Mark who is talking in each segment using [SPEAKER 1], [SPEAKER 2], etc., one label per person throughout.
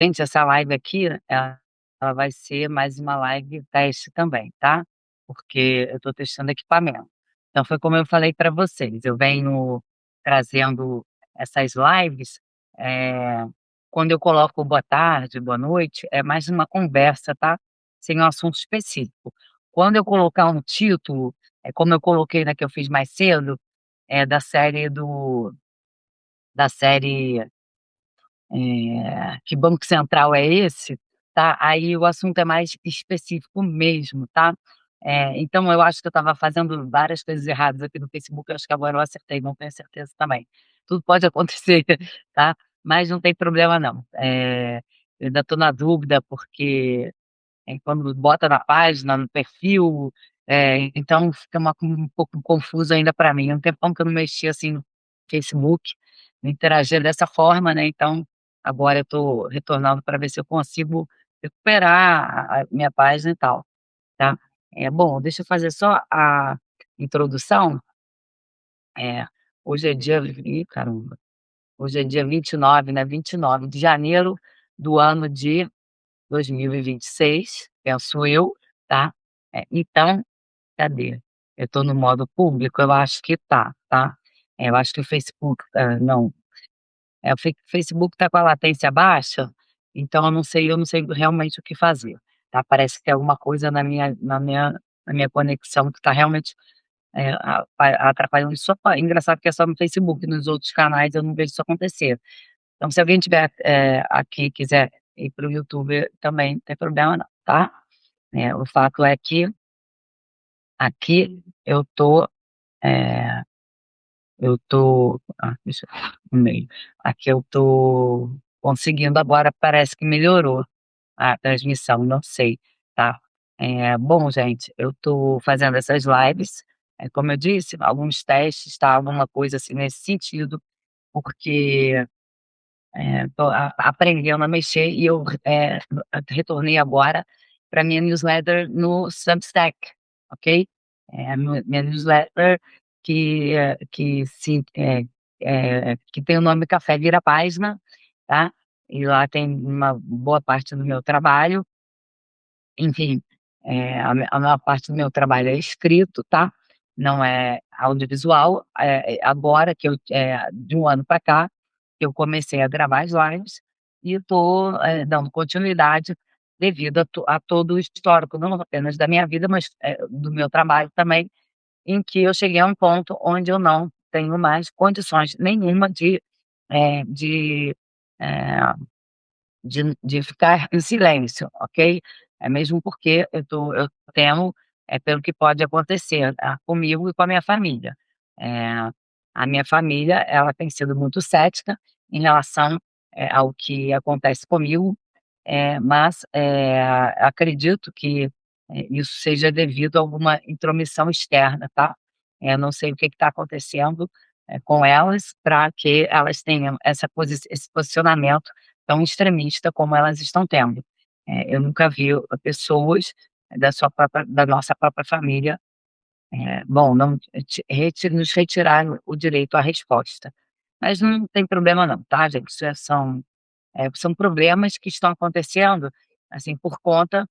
[SPEAKER 1] Gente, essa live aqui, ela vai ser mais uma live teste também, tá? Porque eu estou testando equipamento. Então, foi como eu falei para vocês, eu venho trazendo essas lives, eh, quando eu coloco boa tarde, boa noite, é mais uma conversa, tá? Sem um assunto específico. Quando eu colocar um título, como eu coloquei na que eu fiz mais cedo, da série que banco central é esse, tá? Aí o assunto é mais específico mesmo, tá? Então eu acho que eu estava fazendo várias coisas erradas aqui no Facebook, eu acho que agora eu acertei, não tenho certeza também. Tudo pode acontecer, tá? Mas não tem problema não. Eu ainda estou na dúvida, porque quando bota na página, no perfil, então fica um pouco confuso ainda para mim. É um tempão que eu não mexi assim no Facebook, não interagia dessa forma, né? Então agora eu estou retornando para ver se eu consigo recuperar a minha página e tal, tá? Bom, deixa eu fazer só a introdução. É, hoje é dia, ih, caramba, hoje é dia 29, né? 29 de janeiro do ano de 2026, penso eu, tá? Então, cadê? Eu estou no modo público, eu acho que tá? Eu acho que o Facebook, não, Facebook está com a latência baixa, então eu não sei realmente o que fazer, tá? Parece que tem alguma coisa na minha conexão que está realmente atrapalhando. Engraçado que é só no Facebook, nos outros canais eu não vejo isso acontecer. Então, se alguém tiver aqui e quiser ir para o YouTube também, não tem problema não, tá? O fato é que aqui deixa eu no meio. Aqui eu tô conseguindo agora, parece que melhorou a transmissão, não sei, tá? Bom, gente, eu tô fazendo essas lives, como eu disse, alguns testes, tá? Alguma coisa assim nesse sentido, porque tô aprendendo a mexer e eu retornei agora para minha newsletter no Substack, ok? A minha newsletter que tem o nome Café Vira Página, tá? E lá tem uma boa parte do meu trabalho. Enfim, a maior parte do meu trabalho é escrito, tá? Não é audiovisual. Agora de um ano para cá, eu comecei a gravar as lives e estou dando continuidade devido a todo o histórico, não apenas da minha vida, mas do meu trabalho também, em que eu cheguei a um ponto onde eu não tenho mais condições nenhuma de eh, de ficar em silêncio, ok? Mesmo porque eu temo, pelo que pode acontecer, comigo e com a minha família. Eh, a minha família, ela tem sido muito cética em relação, ao que acontece comigo, mas, acredito que, isso seja devido a alguma intromissão externa, tá? Não sei o que está acontecendo, com elas, para que elas tenham esse posicionamento tão extremista como elas estão tendo. Eu nunca vi pessoas da nossa própria família, bom, não nos retirar o direito à resposta. Mas não tem problema não, tá, gente? São problemas que estão acontecendo, assim, por conta,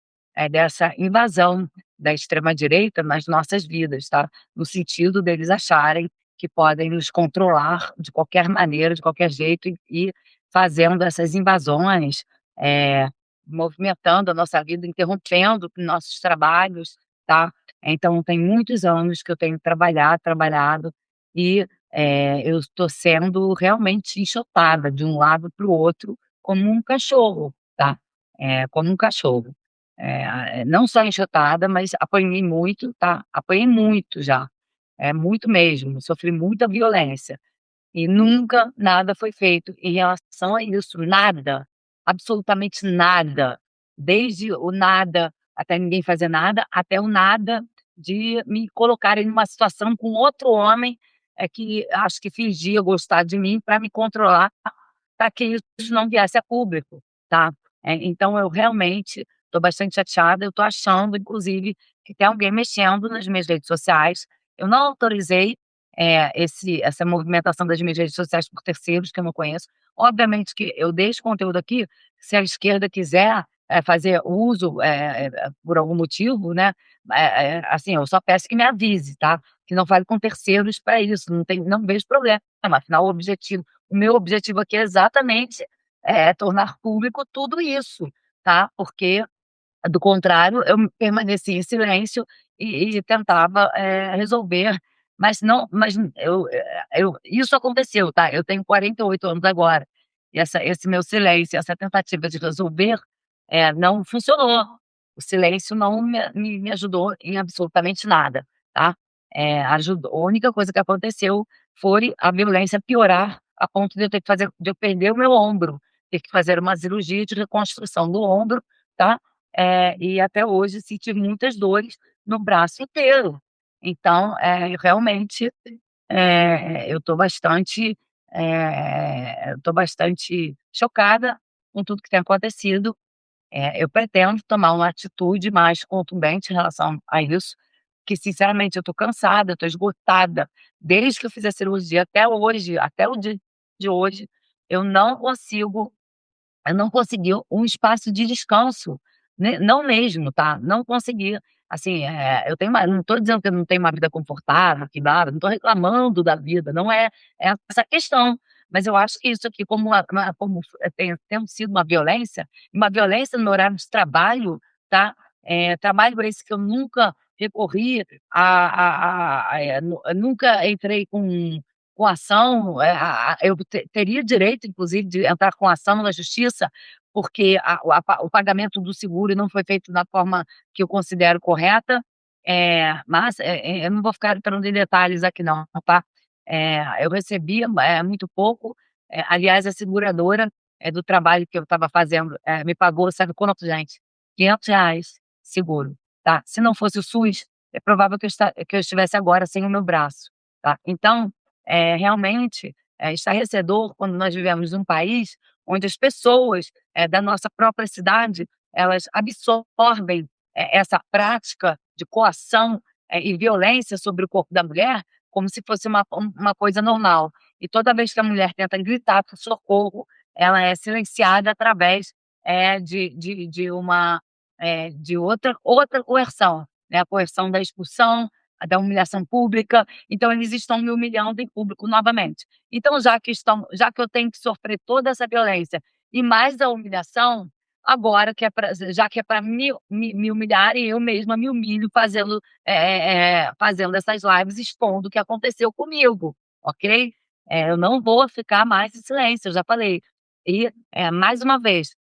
[SPEAKER 1] dessa invasão da extrema-direita nas nossas vidas, tá? No sentido deles acharem que podem nos controlar de qualquer maneira, de qualquer jeito, e fazendo essas invasões, movimentando a nossa vida, interrompendo nossos trabalhos, tá? Então, tem muitos anos que eu tenho trabalhado, e eu estou sendo realmente enxotada de um lado para o outro, como um cachorro, tá? Como um cachorro. Não só enxotada, mas apanhei muito, tá? Apanhei muito já, muito mesmo, sofri muita violência. E nunca nada foi feito em relação a isso, nada, absolutamente nada. Desde o nada até ninguém fazer nada, até o nada de me colocarem numa situação com outro homem, que acho que fingia gostar de mim para me controlar, para que isso não viesse a público, tá? Então eu realmente estou bastante chateada, eu estou achando inclusive que tem alguém mexendo nas minhas redes sociais. Eu não autorizei, essa movimentação das minhas redes sociais por terceiros que eu não conheço. Obviamente que eu deixo conteúdo aqui se a esquerda quiser, fazer uso, por algum motivo, né, assim, eu só peço que me avise, tá, que não fale com terceiros para isso, não vejo problema, afinal o meu objetivo aqui é exatamente, tornar público tudo isso, tá, porque do contrário, eu permanecia em silêncio e tentava, resolver, mas eu isso aconteceu, tá, eu tenho 48 anos agora, e esse meu silêncio, essa tentativa de resolver, não funcionou. O silêncio não me ajudou em absolutamente nada, tá. Ajudou a única coisa que aconteceu foi a violência piorar a ponto de eu perder o meu ombro, ter que fazer uma cirurgia de reconstrução do ombro, tá. E até hoje senti muitas dores no braço inteiro. Então, realmente, eu tô bastante chocada com tudo que tem acontecido. Eu pretendo tomar uma atitude mais contundente em relação a isso, que sinceramente eu tô cansada, eu tô esgotada. Desde que eu fiz a cirurgia até hoje, até o dia de hoje, eu não consigo eu não consegui um espaço de descanso, não mesmo, tá, não consegui. Assim, eu tenho uma não estou dizendo que eu não tenho uma vida confortável, que nada, não estou reclamando da vida, não é essa a questão, mas eu acho que isso aqui como tendo sido uma violência no meu horário de trabalho, tá, trabalho esse que eu nunca recorri nunca entrei com ação, eu teria direito inclusive de entrar com ação na justiça, porque o pagamento do seguro não foi feito da forma que eu considero correta, mas, eu não vou ficar entrando em detalhes aqui não, tá. Eu recebia, muito pouco, aliás a seguradora, do trabalho que eu estava fazendo, me pagou sabe quanto gente? R$ 500 seguro, tá. Se não fosse o SUS, é provável que eu estivesse agora sem o meu braço, tá. Então, realmente é estarrecedor quando nós vivemos num país onde as pessoas, da nossa própria cidade, elas absorvem, essa prática de coação, e violência sobre o corpo da mulher como se fosse uma coisa normal. E toda vez que a mulher tenta gritar por socorro, ela é silenciada através, de outra coerção, né, a coerção da expulsão, a da humilhação pública, então eles estão me humilhando em público novamente. Então já que eu tenho que sofrer toda essa violência e mais a humilhação, agora já que é para me humilharem, eu mesma me humilho fazendo essas lives expondo o que aconteceu comigo, ok? Eu não vou ficar mais em silêncio, eu já falei. E, mais uma vez,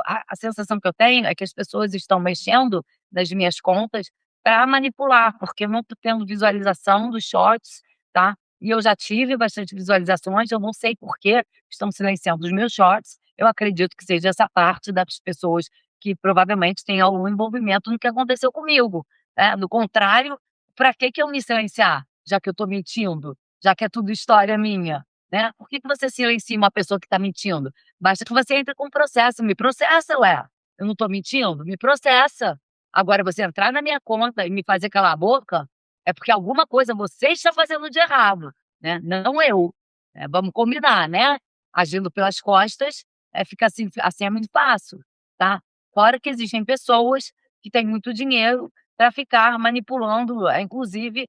[SPEAKER 1] a sensação que eu tenho é que as pessoas estão mexendo nas minhas contas para manipular, porque eu não estou tendo visualização dos shorts, tá, e eu já tive bastante visualizações, eu não sei por que estão silenciando os meus shorts, eu acredito que seja essa parte das pessoas que provavelmente têm algum envolvimento no que aconteceu comigo, né, do contrário, para que eu me silenciar, já que eu estou mentindo, já que é tudo história minha, né, por que você silencia uma pessoa que está mentindo? Basta que você entre com um processo, me processa ué, eu não estou mentindo? Me processa. Agora você entrar na minha conta e me fazer calar a boca, é porque alguma coisa você está fazendo de errado, né, não eu. Vamos combinar, né. Agindo pelas costas, fica assim é muito fácil, tá. Fora que existem pessoas que têm muito dinheiro para ficar manipulando, inclusive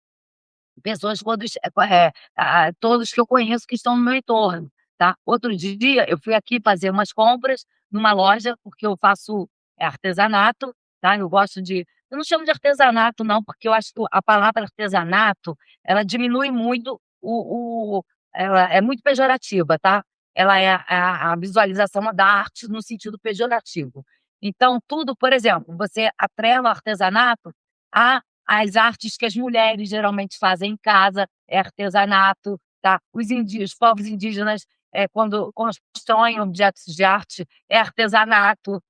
[SPEAKER 1] pessoas todos que eu conheço que estão no meu entorno, tá. Outro dia eu fui aqui fazer umas compras numa loja, porque eu faço, artesanato, tá, eu não chamo de artesanato não, porque eu acho que a palavra artesanato, ela diminui muito ela é muito pejorativa, tá. Ela é a visualização da arte no sentido pejorativo. Então tudo, por exemplo, você atrela o artesanato a as artes que as mulheres geralmente fazem em casa, é artesanato, tá. Os povos indígenas, quando constroem objetos de arte, é artesanato.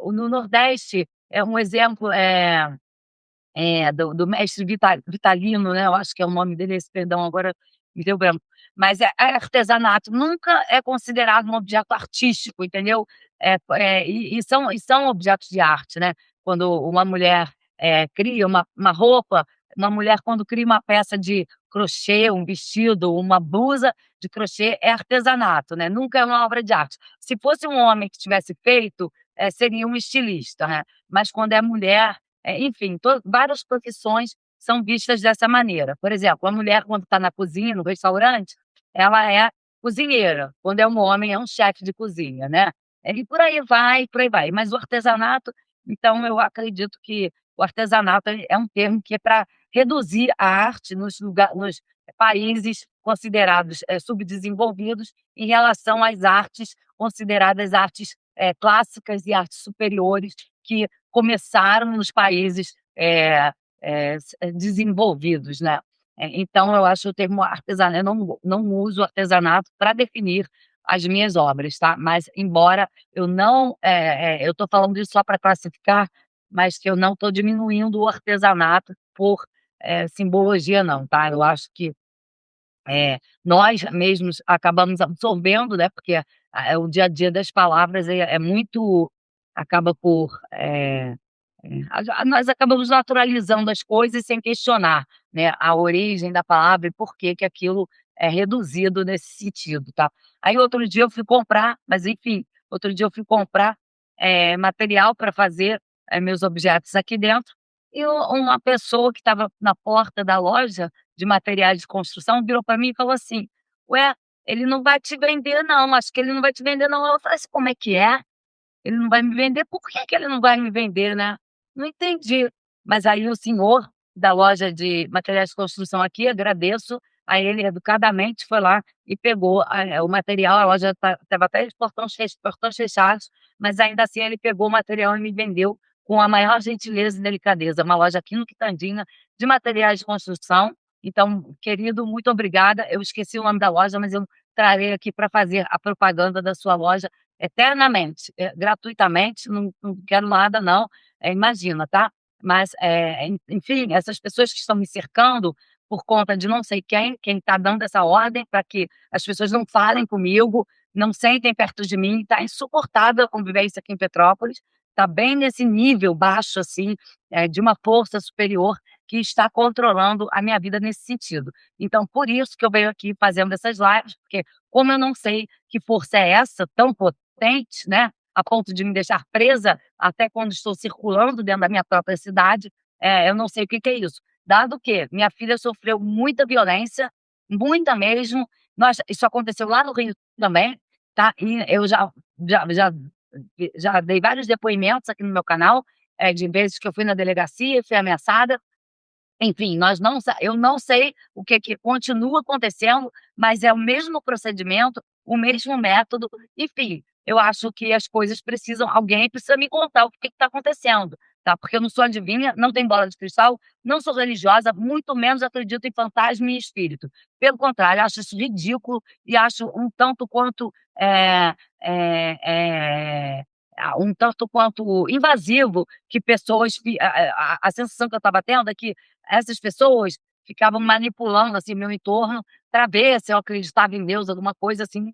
[SPEAKER 1] No Nordeste, é um exemplo, do mestre Vitalino, né, eu acho que é o nome dele esse, perdão, agora me deu branco. Mas é artesanato, nunca é considerado um objeto artístico, entendeu? E são objetos de arte, né. Quando uma mulher, cria uma roupa, Uma mulher quando cria uma peça de crochê, um vestido, uma blusa de crochê, é artesanato, né, nunca é uma obra de arte. Se fosse um homem que tivesse feito, seria um estilista, né, mas quando é mulher, enfim, várias profissões são vistas dessa maneira. Por exemplo, a mulher quando está na cozinha, no restaurante, ela é cozinheira, quando é um homem é um chefe de cozinha, né. E por aí vai. Mas o artesanato, então eu acredito que o artesanato é um termo que é para reduzir a arte nos países considerados, subdesenvolvidos, em relação às artes consideradas artes, clássicas e artes superiores que começaram nos países, desenvolvidos, né. Então eu acho o termo artesanato, eu não uso artesanato para definir as minhas obras, tá. Mas embora eu não, eu estou falando isso só para classificar, mas que eu não estou diminuindo o artesanato por, simbologia não, tá. Eu acho que, nós mesmos acabamos absorvendo, né, porque o dia a dia das palavras é muito acaba por, nós acabamos naturalizando as coisas sem questionar, né, a origem da palavra e por que que aquilo é reduzido nesse sentido, tá. Aí outro dia eu fui comprar, mas enfim, outro dia eu fui comprar, material para fazer, meus objetos aqui dentro, e uma pessoa que estava na porta da loja de materiais de construção virou para mim e falou assim: "Ué, ele não vai te vender não, acho que ele não vai te vender não". Eu falei assim: "Como é que é?" Ele não vai me vender, por que que ele não vai me vender, né? Não entendi. Mas aí o senhor da loja de materiais de construção aqui, agradeço a ele educadamente, foi lá e pegou o material, a loja estava até de portões fechados, mas ainda assim ele pegou o material e me vendeu com a maior gentileza e delicadeza. Uma loja aqui no Quitandinha de materiais de construção. Então, querido, muito obrigada. Eu esqueci o nome da loja, mas eu trarei aqui para fazer a propaganda da sua loja eternamente, gratuitamente, não quero nada não, imagina, tá. Mas, enfim, essas pessoas que estão me cercando por conta de não sei quem está dando essa ordem para que as pessoas não falem comigo, não sentem perto de mim, tá insuportável a convivência aqui em Petrópolis, tá bem nesse nível baixo, assim, de uma força superior que está controlando a minha vida nesse sentido. Então por isso que eu venho aqui fazendo essas lives, porque como eu não sei que força é essa tão potente, né, a ponto de me deixar presa até quando estou circulando dentro da minha própria cidade, eu não sei o que que é isso. Dado que minha filha sofreu muita violência, muita mesmo, isso aconteceu lá no Rio também, tá, e eu já já já dei vários depoimentos aqui no meu canal, de vezes que eu fui na delegacia e fui ameaçada, enfim, nós não sa eu não sei o que que continua acontecendo, mas é o mesmo procedimento, o mesmo método, enfim, eu acho que as coisas precisam alguém precisa me contar o que está acontecendo, tá, porque eu não sou adivinha, não tenho bola de cristal, não sou religiosa, muito menos acredito em fantasma e espírito. Pelo contrário, acho isso ridículo e acho um tanto quanto, eh eh, um tanto quanto invasivo que pessoas a sensação que eu estava tendo é que essas pessoas ficavam manipulando, assim, meu entorno para ver se eu acreditava em Deus, alguma coisa assim,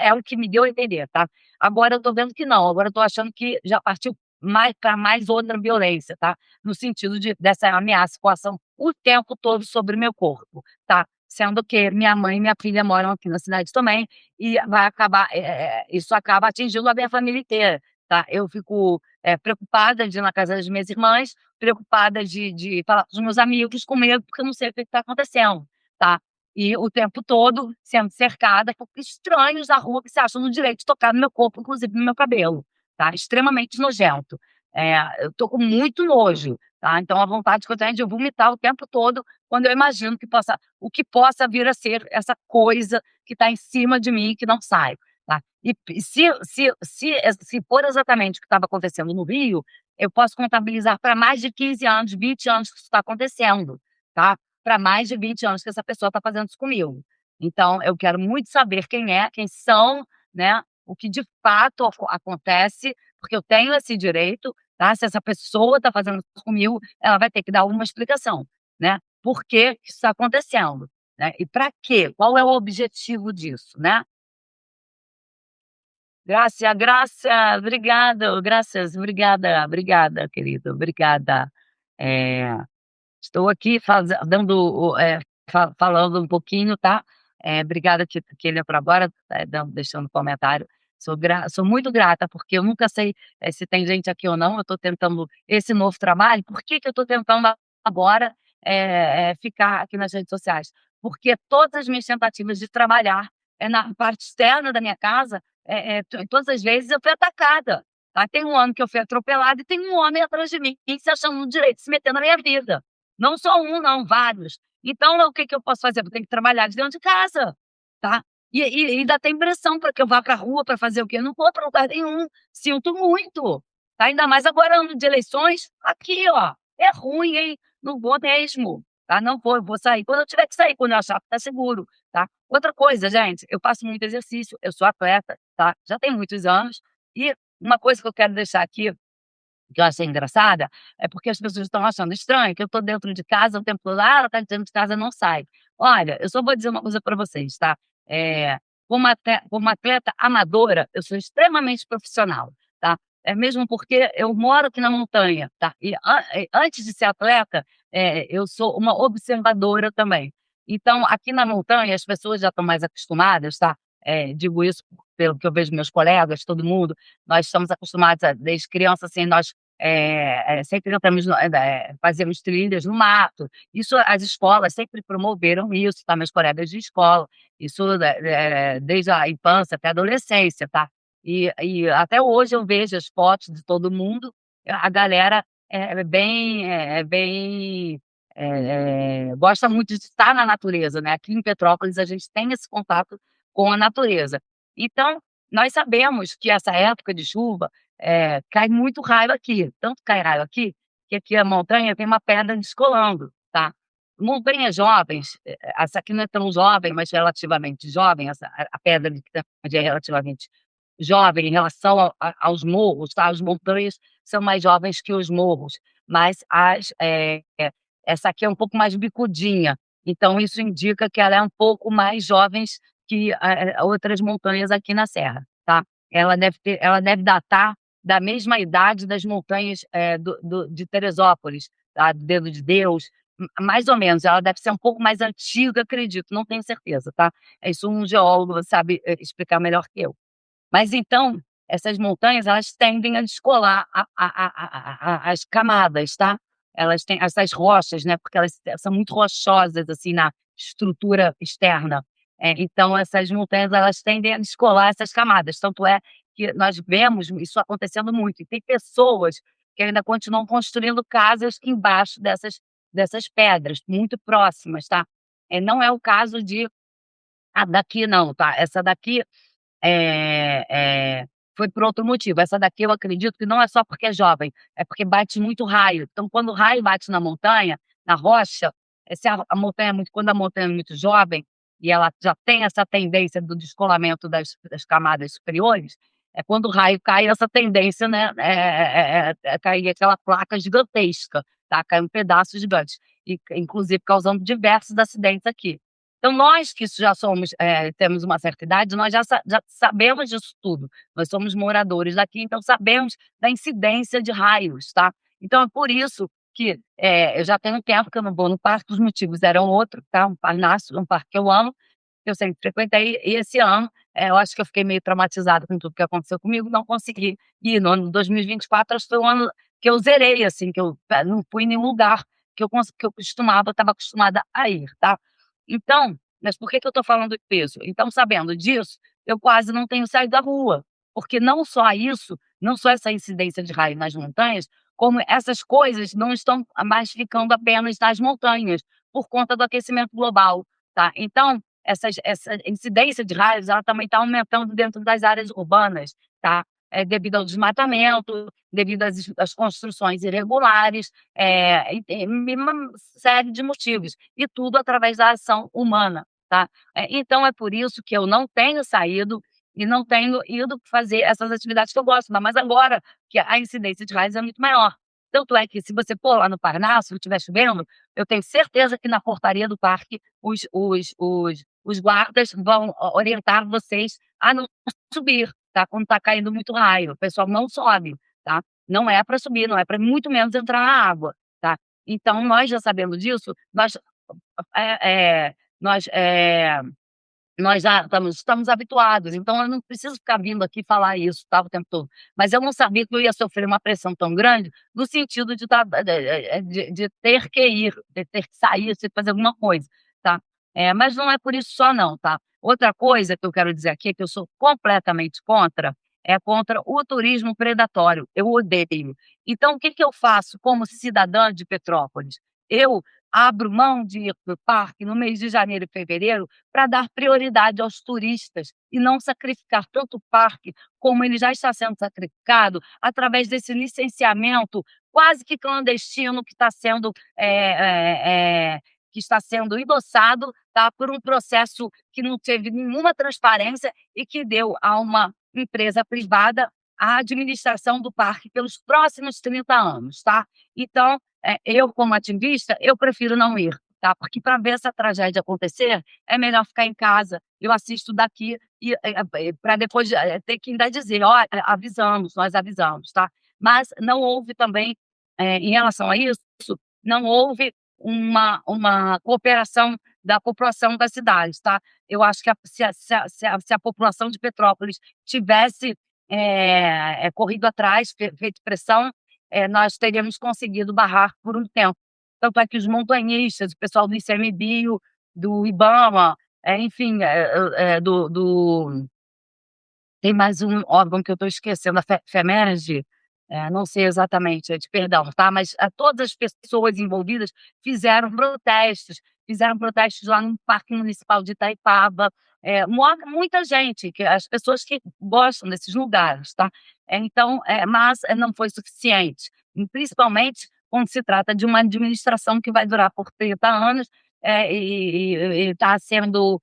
[SPEAKER 1] é o que me deu a entender, tá. Agora eu tô vendo que não, agora eu tô achando que já partiu mais para mais outra violência, tá, no sentido dessa ameaça, coação o tempo todo sobre o meu corpo, tá. Sendo que minha mãe e minha filha moram aqui na cidade também, e vai acabar, isso acaba atingindo a minha família inteira, tá. Eu fico, preocupada de ir na casa das minhas irmãs, preocupada de falar com os meus amigos, com medo, porque eu não sei o que está acontecendo, tá. E o tempo todo sendo cercada por estranhos na rua que se acham no direito de tocar no meu corpo, inclusive no meu cabelo, tá, extremamente nojento. Eu tô com muito nojo, tá, então a vontade que eu tenho é de vomitar o tempo todo quando eu imagino o que possa vir a ser essa coisa que está em cima de mim e que não sai, tá. E se for exatamente o que estava acontecendo no Rio, eu posso contabilizar para mais de 15 anos, 20 anos que isso está acontecendo, tá, para mais de 20 anos que essa pessoa está fazendo isso comigo. Então eu quero muito saber quem é, quem são, né, o que de fato acontece, porque eu tenho esse direito, tá, se essa pessoa está fazendo isso comigo, ela vai ter que dar uma explicação, né, por que que isso está acontecendo, né, e para quê? Qual é o objetivo disso, né. Graça, obrigada, graças, obrigada, obrigada, querido, obrigada. Eh Estou aqui falando um pouquinho, tá? Obrigada que ele é para agora, deixando comentário. Sou muito grata, porque eu nunca sei se tem gente aqui ou não. Eu estou tentando esse novo trabalho. Por que que eu estou tentando agora ficar aqui nas redes sociais? Porque todas as minhas tentativas de trabalhar na parte externa da minha casa, todas as vezes eu fui atacada. Tá? Tem um ano que eu fui atropelada e tem um homem atrás de mim, se achando no direito de se meter na minha vida. Não só um não, vários. Então o que que eu posso fazer? Eu tenho que trabalhar de dentro de casa, tá. E ainda tem pressão para que eu vá para a rua para fazer o quê? Eu não vou para lugar nenhum, sinto muito, tá. Ainda mais agora ano de eleições, aqui ó, é ruim hein, não vou mesmo, tá. Não vou, eu vou sair quando eu tiver que sair, quando eu achar que tá seguro, tá. Outra coisa gente, eu faço muito exercício, eu sou atleta, tá, já tem muitos anos, e uma coisa que eu quero deixar aqui que eu achei engraçada, é porque as pessoas estão achando estranho que eu estou dentro de casa o tempo todo: "Ah, ela está dentro de casa, não sai". Olha, eu só vou dizer uma coisa para vocês, tá, eh, como atleta amadora, eu sou extremamente profissional, tá, mesmo porque eu moro aqui na montanha, tá, antes de ser atleta, eu sou uma observadora também. Então, aqui na montanha as pessoas já estão mais acostumadas, tá, digo isso pelo que eu vejo meus colegas, todo mundo, nós estamos acostumados desde criança, assim, nós sempre tentamos fazermos trilhas no mato. Isso as escolas sempre promoveram isso, tá, meus colegas de escola, isso, desde a infância até a adolescência, tá. E até hoje eu vejo as fotos de todo mundo, a galera bem, gosta muito de estar na natureza, né. Aqui em Petrópolis a gente tem esse contato com a natureza. Então, nós sabemos que essa época de chuva, cai muito raio aqui, tanto cai raio aqui, que aqui a montanha tem uma pedra descolando, tá. Montanhas jovens, essa aqui não é tão jovem, mas relativamente jovem, a pedra de é relativamente jovem em relação aos morros, tá, as montanhas são mais jovens que os morros, mas essa aqui é um pouco mais bicudinha, então isso indica que ela é um pouco mais jovens que outras montanhas aqui na serra, tá. Ela deve datar da mesma idade das montanhas, de Teresópolis, tá, do Dedo de Deus, mais ou menos, ela deve ser um pouco mais antiga, acredito, não tenho certeza, tá. Isso um geólogo sabe, explicar melhor que eu. Mas então, essas montanhas elas tendem a descolar as camadas, tá. Elas têm essas rochas, né, porque elas são muito rochosas, assim, na estrutura externa. Então essas montanhas elas tendem a descolar essas camadas, tanto é que nós vemos isso acontecendo muito, e tem pessoas que ainda continuam construindo casas embaixo dessas pedras, muito próximas, tá. Não é o caso a daqui não, tá. Essa daqui eh eh, foi por outro motivo. Essa daqui eu acredito que não é só porque é jovem, é porque bate muito raio. Então quando o raio bate na montanha, na rocha, se a montanha é muito quando a montanha é muito jovem, e ela já tem essa tendência do descolamento das camadas superiores, é quando o raio cai essa tendência, né, cair aquela placa gigantesca, tá, cai um pedaço gigante, e inclusive causando diversos acidentes aqui. Então nós que já somos, temos uma certa idade, nós já sabemos disso tudo. Nós somos moradores daqui, então sabemos da incidência de raios, tá. Então é por isso que, eu já tenho tempo que eu não vou no parque, os motivos eram outro, tá, um Parnaso, um parque que eu amo, que eu sempre frequentei, e esse ano, eu acho que eu fiquei meio traumatizada com tudo que aconteceu comigo, não consegui ir. No ano de 2024 acho que foi o ano que eu zerei, assim, que eu não fui em nenhum lugar que eu estava acostumada a ir, tá. Então, mas por que que eu estou falando isso? Então, sabendo disso, eu quase não tenho saído da rua, porque não só isso, não só essa incidência de raio nas montanhas, como essas coisas não estão mais ficando apenas nas montanhas, por conta do aquecimento global, tá. Então, essa incidência de raios, ela também está aumentando dentro das áreas urbanas, tá, devido ao desmatamento, devido às construções irregulares, e uma série de motivos, e tudo através da ação humana, tá. Então é por isso que eu não tenho saído e não tenho ido fazer essas atividades que eu gosto, ainda mais agora que a incidência de raios é muito maior. Tanto é que se você for lá no Parnaso, se estiver chovendo, eu tenho certeza que na portaria do parque os guardas vão orientar vocês a não subir, tá, quando está caindo muito raio, o pessoal não sobe, tá. Não é para subir, não é para muito menos entrar na água, tá. Então nós já sabendo disso, nós, nós já estamos habituados, então eu não preciso ficar vindo aqui falar isso, tá, o tempo todo. Mas eu não sabia que eu ia sofrer uma pressão tão grande, no sentido de de ter que ir, de ter que sair, de fazer alguma coisa, tá. Mas não é por isso só não, tá. Outra coisa que eu quero dizer aqui, que eu sou completamente contra, é contra o turismo predatório, eu odeio. Então o que que eu faço como cidadã de Petrópolis? Eu abro mão de ir para o parque no mês de janeiro e fevereiro para dar prioridade aos turistas e não sacrificar tanto o parque como ele já está sendo sacrificado através desse licenciamento quase que clandestino que está sendo, que está sendo endossado, tá, por um processo que não teve nenhuma transparência e que deu a uma empresa privada a administração do parque pelos próximos 30 anos, tá. Então, eu como ativista, eu prefiro não ir, tá, porque para ver essa tragédia acontecer, é melhor ficar em casa, eu assisto daqui e, pra depois, ter que ainda dizer: "Olha, avisamos, nós avisamos", tá. Mas não houve também, em relação a isso, não houve uma cooperação da população da cidade, tá. Eu acho que a se a população de Petrópolis tivesse, corrido atrás, feito pressão, nós teríamos conseguido barrar por um tempo. Tanto é que os montanhistas, o pessoal do ICMBio, do IBAMA, enfim, tem mais um órgão que eu estou esquecendo, a FEMERGE, não sei exatamente, perdão, tá, mas, todas as pessoas envolvidas fizeram protestos lá no Parque Municipal de Itaipava, muita gente, que as pessoas que gostam desses lugares, tá. Então, mas não foi suficiente, e principalmente quando se trata de uma administração que vai durar por 30 anos, e está sendo,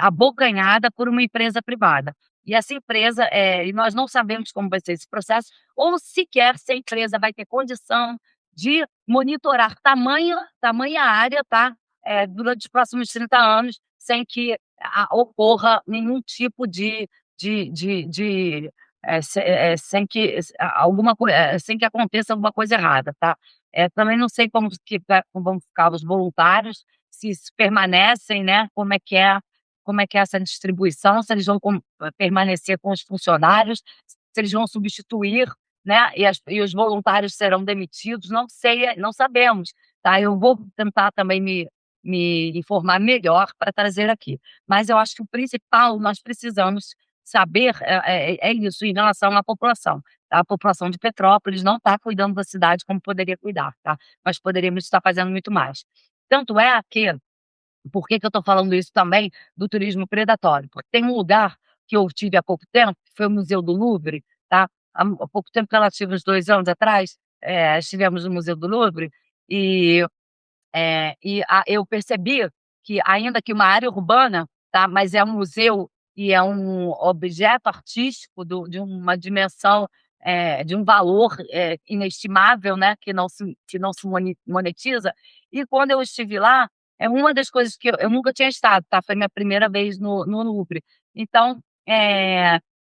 [SPEAKER 1] abocanhada por uma empresa privada. E essa empresa, e nós não sabemos como vai ser esse processo, ou sequer se a empresa vai ter condição de monitorar tamanha área, tá, durante os próximos 30 anos, sem que ocorra nenhum tipo de sem que sem que aconteça alguma coisa errada, tá. Também não sei como vão ficar os voluntários, se permanecem, né, como é que é essa distribuição, se eles vão permanecer com os funcionários, se eles vão substituir, né, e os voluntários serão demitidos, não sei, não sabemos, tá. Eu vou tentar também me informar melhor para trazer aqui. Mas eu acho que o principal, nós precisamos saber, é isso, em relação à população, tá. A população de Petrópolis não está cuidando da cidade como poderia cuidar, tá. Nós poderíamos estar fazendo muito mais. Tanto é que por que que eu estou falando isso também do turismo predatório? Porque tem um lugar que eu tive há pouco tempo, que foi o Museu do Louvre, tá, há pouco tempo relativo, uns 2 anos atrás, estivemos no Museu do Louvre, e eu percebi que ainda que uma área urbana, tá, mas é um museu e é um objeto artístico de uma dimensão, de um valor, inestimável, né, que não se monetiza, e quando eu estive lá, é uma das coisas que eu nunca tinha estado, tá, foi minha primeira vez no Louvre. Então,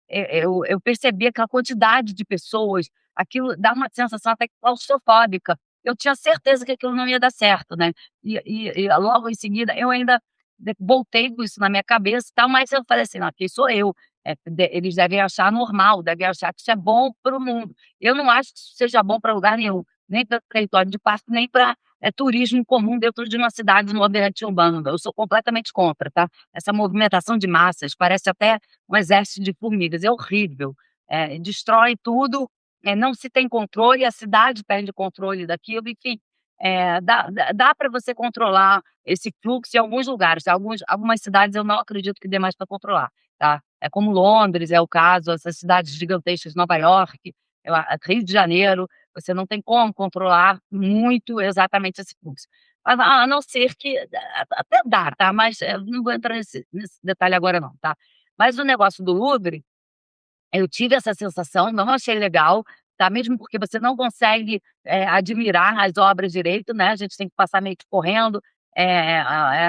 [SPEAKER 1] eu percebi aquela quantidade de pessoas, aquilo dá uma sensação até claustrofóbica. Eu tinha certeza que aquilo não ia dar certo, né. E logo em seguida eu ainda voltei com isso na minha cabeça e tal, mas eu falei assim: "Não, quem sou eu? Eles devem achar normal, devem achar que isso é bom para o mundo". Eu não acho que isso seja bom para lugar nenhum, nem para território de parque, nem para turismo comum dentro de uma cidade no ambiente urbano. Eu sou completamente contra, tá. Essa movimentação de massas parece até um exército de formigas, é horrível, destrói tudo, não se tem controle, a cidade perde o controle daquilo, enfim, dá para você controlar esse fluxo em alguns lugares, algumas cidades eu não acredito que dê mais para controlar, tá. É como Londres, é o caso, essas cidades gigantescas, Nova York, Rio de Janeiro, você não tem como controlar muito exatamente esse fluxo. A não ser que até dá, tá, mas, não vou entrar nesse detalhe agora não, tá. Mas o negócio do Louvre, eu tive essa sensação, não achei legal, tá, mesmo porque você não consegue, admirar as obras direito, né, a gente tem que passar meio que correndo,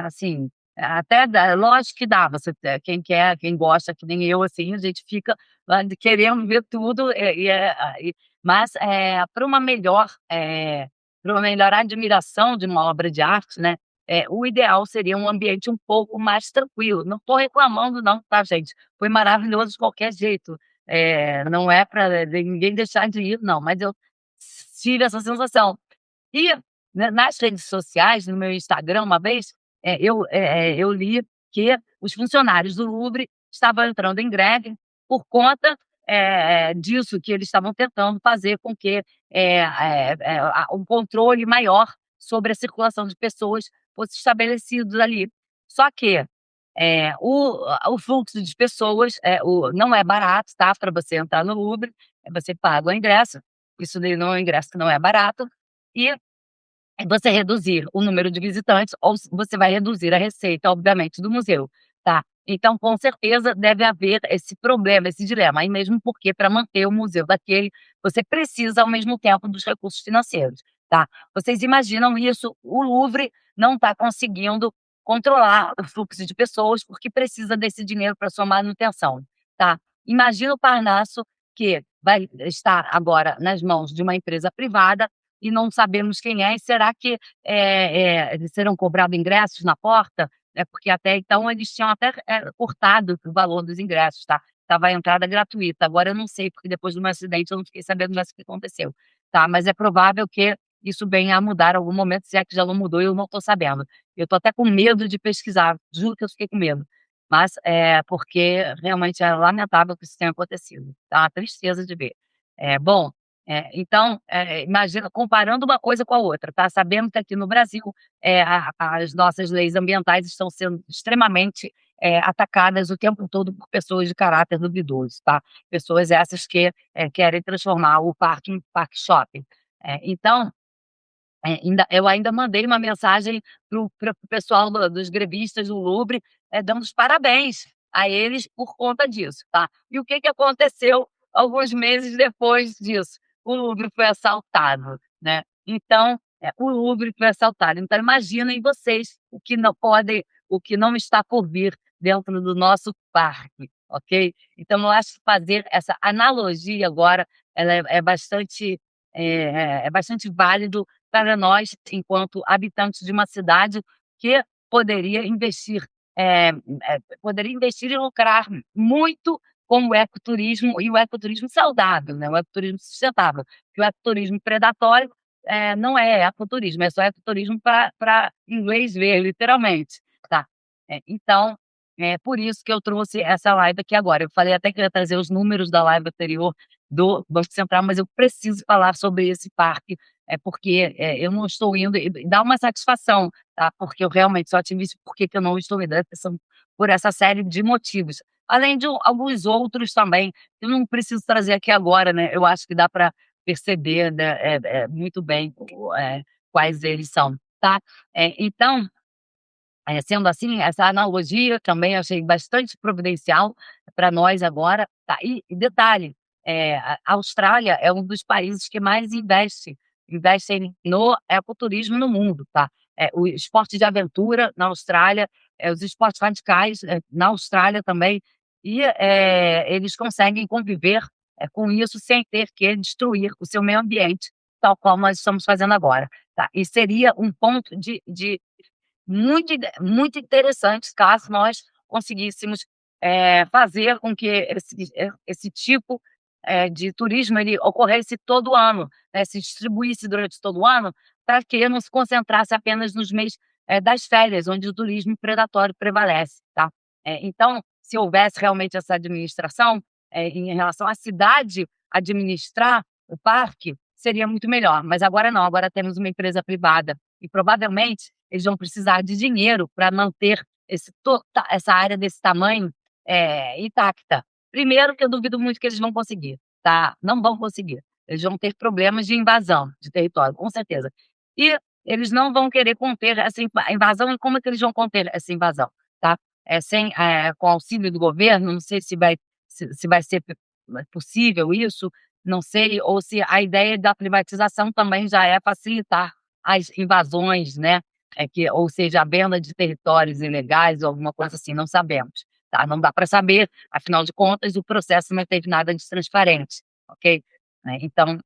[SPEAKER 1] assim, até dá, lógico que dá, quem quer, quem gosta, que nem eu, assim, a gente fica querendo ver tudo, mas, para uma melhor, para uma melhor admiração de uma obra de arte, né, o ideal seria um ambiente um pouco mais tranquilo. Não estou reclamando não, tá gente, foi maravilhoso de qualquer jeito, não é para ninguém deixar de ir não, mas eu tive essa sensação. E, né, nas redes sociais, no meu Instagram, uma vez, eu li que os funcionários do Louvre estavam entrando em greve por conta, disso, que eles estavam tentando fazer com que, um controle maior sobre a circulação de pessoas fosse estabelecido ali. Só que, o fluxo de pessoas, não é barato, tá, para você entrar no Louvre, você paga o ingresso, isso daí não é um ingresso que não é barato, e você reduzir o número de visitantes ou você vai reduzir a receita, obviamente, do museu, tá. Então, com certeza, deve haver esse problema, esse dilema, aí mesmo porque para manter o museu daquele, você precisa ao mesmo tempo dos recursos financeiros, tá. Vocês imaginam isso, o Louvre não está conseguindo controlar o fluxo de pessoas, porque precisa desse dinheiro para sua manutenção, tá. Imagina o Parnasso, que vai estar agora nas mãos de uma empresa privada, e não sabemos quem é, e será que, serão cobrados ingressos na porta? Porque até então eles tinham até, cortado o valor dos ingressos, tá, estava a entrada gratuita, agora eu não sei, porque depois do meu acidente eu não fiquei sabendo mais o que aconteceu, tá, mas é provável que isso venha a mudar em algum momento, se é que já não mudou e eu não estou sabendo. Eu estou até com medo de pesquisar, juro que eu fiquei com medo, mas, porque realmente é lamentável que isso tenha acontecido, tá uma tristeza de ver. Bom, então, imagina comparando uma coisa com a outra, tá, sabendo que aqui no Brasil, as nossas leis ambientais estão sendo extremamente, atacadas o tempo todo por pessoas de caráter duvidoso, tá. Pessoas essas que, querem transformar o parque em parque shopping. Então, eu ainda mandei uma mensagem para o pessoal dos grevistas do Louvre, dando os parabéns a eles por conta disso, tá. E o que que aconteceu alguns meses depois disso? O Louvre foi assaltado, né. Então, o Louvre foi assaltado, então imaginem vocês o que não está por vir dentro do nosso parque, ok. Então eu acho que fazer essa analogia agora, ela é bastante válido para nós, enquanto habitantes de uma cidade que poderia investir, poderia investir e lucrar muito com o ecoturismo e o ecoturismo saudável, né, o ecoturismo sustentável, porque o ecoturismo predatório, não é ecoturismo, é só ecoturismo para inglês ver, literalmente, tá. Então, é por isso que eu trouxe essa live aqui agora. Eu falei até que eu ia trazer os números da live anterior do Banco Central, mas eu preciso falar sobre esse parque, porque, eu não estou indo e dá uma satisfação, tá, porque eu realmente só tive isso, por que que eu não estou indo, são por essa série de motivos. Além de alguns outros também, eu não preciso trazer aqui agora, né, eu acho que dá para perceber, né, muito bem quais eles são, tá. Então, sendo assim, essa analogia também achei bastante providencial para nós agora, tá. E detalhe, a Austrália é um dos países que mais investem no ecoturismo no mundo, tá. O esporte de aventura na Austrália, os esportes radicais, na Austrália também, e, eles conseguem conviver, com isso sem ter que destruir o seu meio ambiente, tal qual nós estamos fazendo agora, tá. E seria um ponto de muito interessantes caso nós conseguíssemos, fazer com que esse tipo, de turismo ele ocorresse todo ano, né, se distribuísse durante todo o ano, para que não se concentrasse apenas nos meses, das férias, onde o turismo predatório prevalece, tá. Então, se houvesse realmente essa administração, em relação à cidade administrar o parque, seria muito melhor, mas agora não, agora temos uma empresa privada e provavelmente eles vão precisar de dinheiro para manter essa área desse tamanho, intacta. Primeiro que eu duvido muito que eles vão conseguir, tá, não vão conseguir. Eles vão ter problemas de invasão de território, com certeza. E eles não vão querer conter essa invasão, e como é que eles vão conter essa invasão, tá? Com auxílio do governo, não sei se vai ser possível isso, não sei, ou se a ideia da privatização também já é facilitar as invasões, né, ou seja, a venda de territórios ilegais ou alguma coisa assim, não sabemos, tá, não dá para saber, afinal de contas o processo não teve nada de transparente, ok? Então,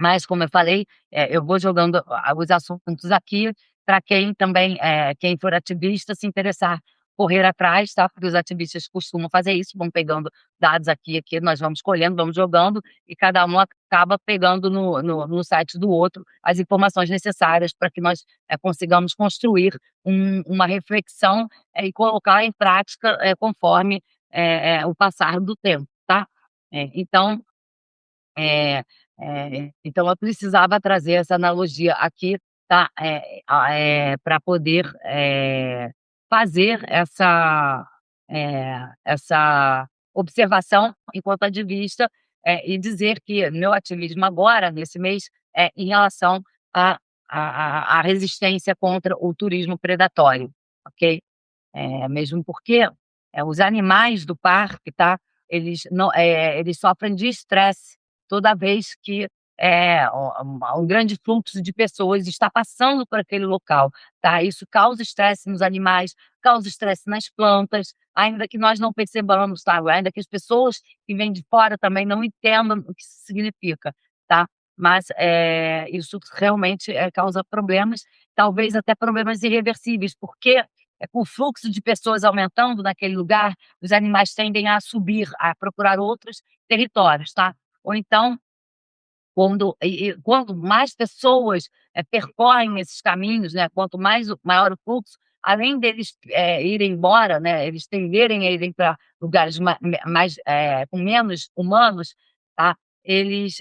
[SPEAKER 1] Mas, como eu falei, eu vou jogando os assuntos aqui para quem também, quem for ativista, se interessar, correr atrás, tá, porque os ativistas costumam fazer isso, vão pegando dados aqui, nós vamos colhendo, vamos jogando, e cada um acaba pegando no site do outro as informações necessárias para que nós, consigamos construir uma reflexão, e colocar em prática, conforme, o passar do tempo, tá. Então então eu precisava trazer essa analogia aqui, tá, pra poder, fazer essa observação enquanto ativista, e dizer que meu ativismo agora, nesse mês, é em relação à à resistência contra o turismo predatório, ok? Mesmo porque, os animais do parque, tá, eles não eles sofrem de estresse toda vez que, um grande fluxo de pessoas está passando por aquele local, tá. Isso causa estresse nos animais, causa estresse nas plantas, ainda que nós não percebamos, tá, ainda que as pessoas que vêm de fora também não entendam o que isso significa, tá. Mas, isso realmente, causa problemas, talvez até problemas irreversíveis, porque com o fluxo de pessoas aumentando naquele lugar, os animais tendem a subir, a procurar outros territórios, tá. Ou então, quando mais pessoas, percorrem esses caminhos, né, quanto mais maior o fluxo, além deles, irem embora, né, eles tenderem a irem para lugares mais, com menos humanos, tá, eles,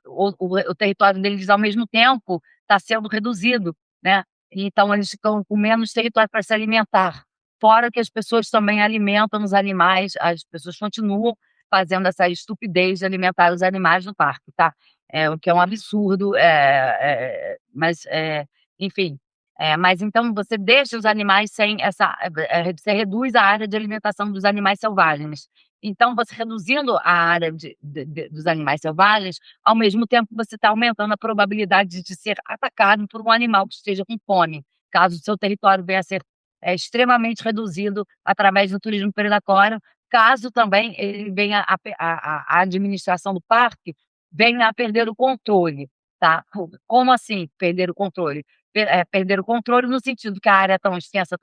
[SPEAKER 1] o território deles, ao mesmo tempo, está sendo reduzido, né, então eles ficam com menos território para se alimentar. Fora que as pessoas também alimentam os animais, as pessoas continuam fazendo essa estupidez de alimentar os animais no parque, tá. O que é um absurdo, mas, enfim, mas então você deixa os animais sem essa você reduz a área de alimentação dos animais selvagens. Então você reduzindo a área dos animais selvagens, ao mesmo tempo você está aumentando a probabilidade de ser atacado por um animal que esteja com fome, caso o seu território venha a ser, extremamente reduzido através do turismo predatório, caso também ele venha a administração do parque venha a perder o controle, tá. Como assim perder o controle? Perder o controle no sentido que a área é tão extensa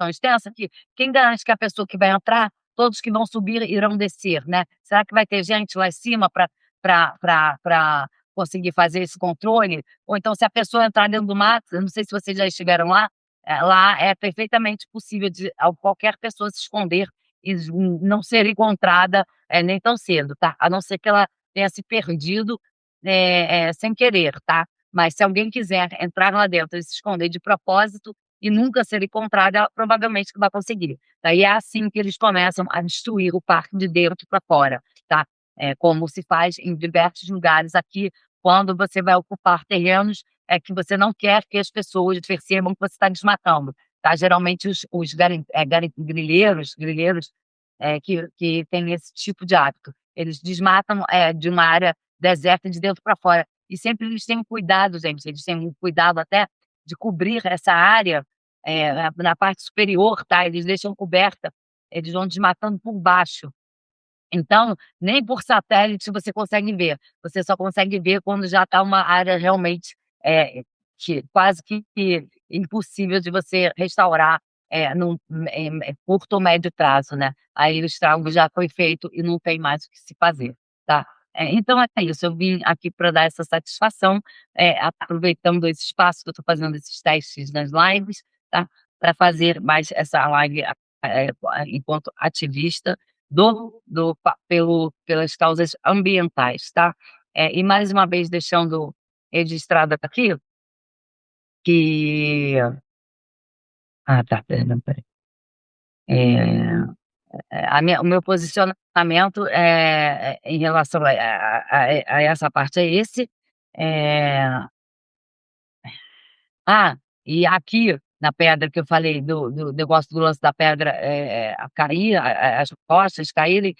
[SPEAKER 1] que quem garante que a pessoa que vai entrar, todos que vão subir irão descer, né. Será que vai ter gente lá em cima para conseguir fazer esse controle? Ou então se a pessoa entrar dentro do mato, eu não sei se vocês já estiveram lá, lá é perfeitamente possível de qualquer pessoa se esconder e não ser encontrada, nem tão cedo, tá. A não ser que ela tenha se perdido, sem querer, tá. Mas se alguém quiser entrar lá dentro e se esconder de propósito e nunca ser encontrada, ela provavelmente que vai conseguir. Daí é assim que eles começam a destruir o parque de dentro para fora, tá. Como se faz em diversos lugares aqui, quando você vai ocupar terrenos, que você não quer que as pessoas percebam que você está desmatando, tá. Geralmente os grileiros, que têm esse tipo de hábito. Eles desmatam, de uma área deserta de dentro para fora. E sempre eles têm cuidado, gente, eles têm um cuidado até de cobrir essa área, na parte superior, tá, eles deixam coberta, eles vão desmatando por baixo. Então, nem por satélite você consegue ver, você só consegue ver quando já está uma área realmente, que quase que impossível de você restaurar, num curto ou médio prazo, né. Aí o estrago já foi feito e não tem mais o que se fazer, tá. Então é isso, eu vim aqui para dar essa satisfação, aproveitando esse espaço que eu estou fazendo esses testes nas lives, tá, para fazer mais essa live, enquanto ativista pelas causas ambientais, tá. E mais uma vez deixando registrado aqui que tá, perdão, espera aí. O meu posicionamento, em relação a essa parte é esse, eh e aqui na pedra que eu falei do negócio do lance da pedra, a cair, as rochas caírem,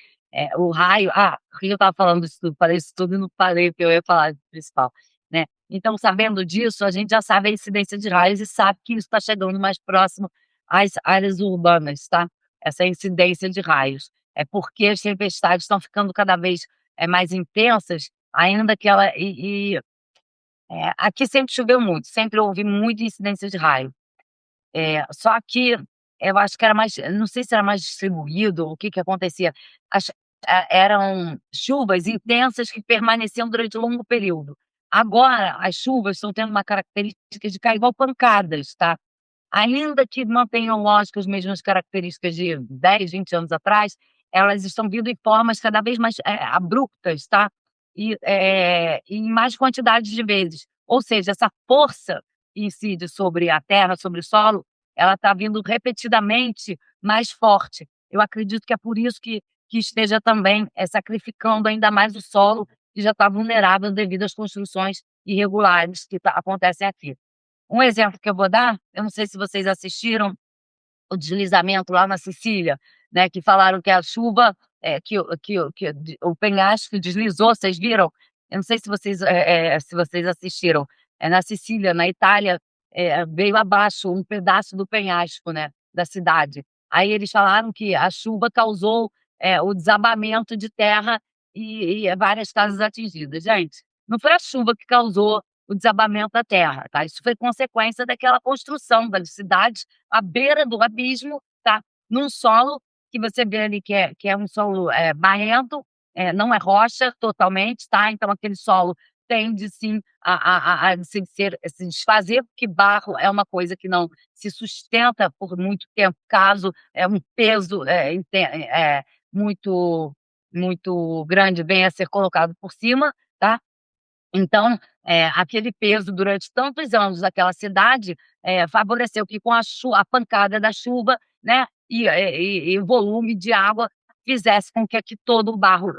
[SPEAKER 1] o raio por que eu estava falando isso tudo? Falei isso tudo e não falei o que eu ia falar de principal, né. Então sabendo disso, a gente já sabe a incidência de raios e sabe que isso está chegando mais próximo às áreas urbanas, tá, essa incidência de raios. É porque as tempestades estão ficando cada vez, mais intensas, ainda que ela Aqui sempre choveu muito, sempre houve muita incidência de raio. Só que eu acho que era mais, não sei se era mais distribuído, o que que acontecia. As Eram chuvas intensas que permaneciam durante um longo período. Agora as chuvas estão tendo uma característica de cair igual pancadas, tá. Ainda que mantenham, lógico, as mesmas características de 10, 20 anos atrás, elas estão vindo em formas cada vez mais, abruptas, tá, e em mais quantidade de vezes. Ou seja, essa força que incide sobre a terra, sobre o solo, ela está vindo repetidamente mais forte. Eu acredito que é por isso que esteja também, sacrificando ainda mais o solo, que já está vulnerável devido às construções irregulares que acontecem aqui. Um exemplo que eu vou dar, eu não sei se vocês assistiram o deslizamento lá na Sicília, né, que falaram que a chuva, o penhasco deslizou, vocês viram? Eu não sei se vocês assistiram. Na Sicília, na Itália, veio abaixo um pedaço do penhasco, né, da cidade. Aí eles falaram que a chuva causou, o desabamento de terra e várias casas atingidas. Gente, não foi a chuva que causou o desabamento da terra, tá? Isso foi consequência daquela construção da cidade à beira do abismo, tá, num solo que você vê ali que é um solo, barrento, não é rocha totalmente, tá, então aquele solo tende sim a se desfazer, porque barro é uma coisa que não se sustenta por muito tempo, caso é um peso, muito muito grande venha a ser colocado por cima, tá. Então, aquele peso durante tantos anos daquela cidade, favoreceu que com a pancada da chuva, né, e o volume de água fizesse com que aqui todo o barro,